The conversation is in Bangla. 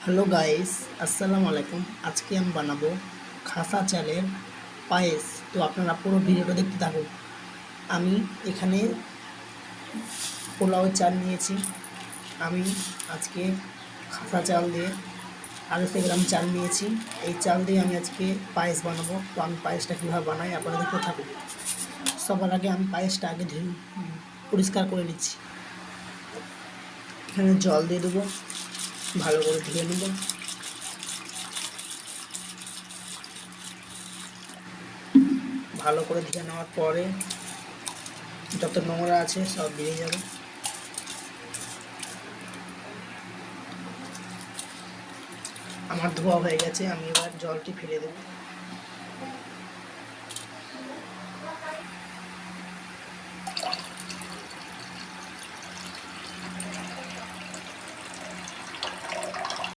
হ্যালো গাইস, আসসালামু আলাইকুম। আজকে আমি বানাবো খাসা চালের পায়েস। তো আপনারা পুরো ভিডিওটা দেখতে থাকুন। আমি এখানে পোলাও চাল নিয়েছি। আমি আজকে খাসা চাল দিয়ে 250 গ্রাম চাল নিয়েছি। এই চাল দিয়ে আমি আজকে পায়েস বানাবো। তো আমি পায়েসটা কীভাবে বানাই আপনারা দেখতে থাকুন। সবার আগে আমি পায়েসটা আগে পরিষ্কার করে নিচ্ছি। এখানে জল দিয়ে দেবো, ভালো করে ধুয়ে নেব। ভালো করে ধুয়ে নেওয়ার পরে যত নোংরা আছে সব বেরিয়ে যাবে। আমার ধোয়া হয়ে গেছে, আমি এবার জলটি ফেলে দেব।